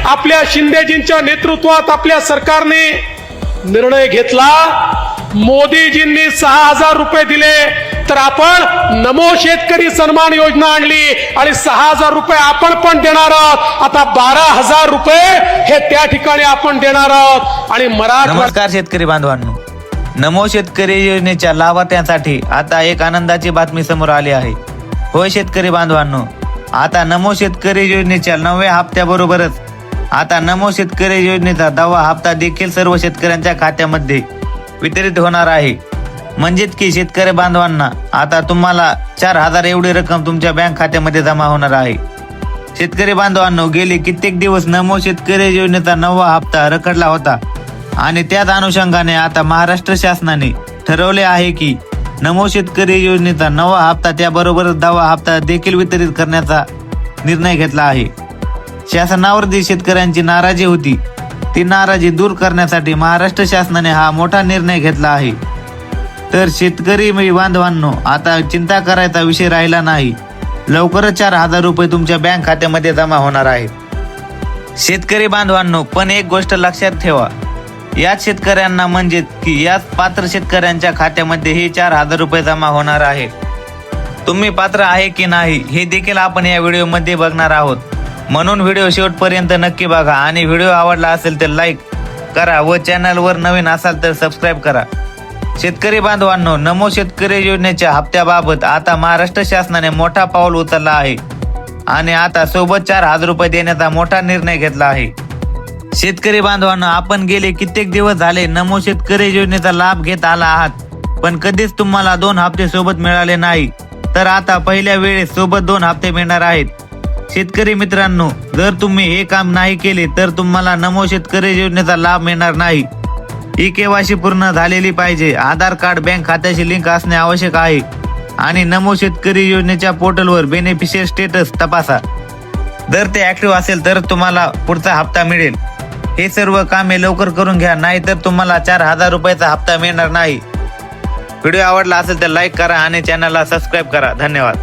आपल्या शिंदेजींच्या नेतृत्वात आपल्या सरकारने निर्णय घेतला, मोदीजींनी 6,000 रुपये दिले तर आपण नमो शेतकरी सन्मान योजना आणली आणि 6,000 रुपये आपण पण देणार आहोत. आता 12,000 रुपये हे त्या ठिकाणी आपण देणार आहोत. आणि नमस्कार शेतकरी बांधवांनो, नमो शेतकरी योजनेच्या लाभार्थ्यांसाठी आता एक आनंदाची बातमी समोर आली आहे. होय शेतकरी बांधवांनो, आता नमो शेतकरी योजनेच्या 9व्या हप्त्याबरोबरच आता नमो शेतकरी योजनेचा 10वा हप्ता देखील सर्व शेतकऱ्यांच्या खात्यामध्ये वितरित होणार आहे. म्हणजेच की शेतकरी बांधवांना आता तुम्हाला 4,000 एवढी रक्कम तुमच्या बँक खात्यामध्ये जमा होणार आहे. शेतकरी बांधवांनो, गेले कित्येक दिवस नमो शेतकरी योजनेचा 9वा हप्ता रखडला होता आणि त्याच अनुषंगाने आता महाराष्ट्र शासनाने ठरवले आहे की नमो शेतकरी योजनेचा 9वा हप्ता त्याबरोबरच 10वा हप्ता देखील वितरित करण्याचा निर्णय घेतला आहे. शासनावर जी शेतकऱ्यांची नाराजी होती ती नाराजी दूर करण्यासाठी महाराष्ट्र शासनाने हा मोठा निर्णय घेतला आहे. तर शेतकरी बांधवांनो, आता चिंता करायचा विषय राहिला नाही. लवकरच 4,000 रुपये तुमच्या बँक खात्यामध्ये जमा होणार आहे. शेतकरी बांधवांनो, पण एक गोष्ट लक्षात ठेवा, याच शेतकऱ्यांना म्हणजे की याच पात्र शेतकऱ्यांच्या खात्यामध्ये हे 4,000 रुपये जमा होणार आहे. तुम्ही पात्र आहे की नाही हे देखील आपण या व्हिडिओमध्ये बघणार आहोत. म्हणून व्हिडिओ शेवटपर्यंत नक्की बघा आणि व्हिडिओ आवडला असेल तर लाईक करा व चॅनलवर नवीन असाल तर सबस्क्राईब करा. शेतकरी बांधवांनो, नमो शेतकरी योजनेच्या हप्त्याबाबत आता महाराष्ट्र शासनाने मोठा पाऊल उचलला आहे आणि आता सोबत 4,000 रुपये देण्याचा मोठा निर्णय घेतला आहे. शेतकरी बांधवांनो, आपण गेले कित्येक दिवस झाले नमो शेतकरी योजनेचा लाभ घेत आला आहात, पण कधीच तुम्हाला 2 हप्ते सोबत मिळाले नाही. तर आता पहिल्या वेळेस सोबत 2 हप्ते मिळणार आहेत. शेतकरी मित्रांनो, जर तुम्ही हे काम नाही केले तर तुम्हाला नमो शेतकरी योजनेचा लाभ मिळणार नाही. ई-केवायसी पूर्ण झालेली पाहिजे, आधार कार्ड बँक खात्याशी लिंक असणे आवश्यक आहे आणि नमो शेतकरी योजनेच्या पोर्टलवर बेनिफिशियरी स्टेटस तपासा. जर ते ऍक्टिव्ह असेल तर तुम्हाला पुढचा हप्ता मिळेल. हे सर्व कामे लवकर करून घ्या, नाहीतर तुम्हाला 4,000 रुपयाचा हप्ता मिळणार नाही. व्हिडिओ आवडला असेल तर लाईक करा आणि चॅनलला सबस्क्राईब करा. धन्यवाद.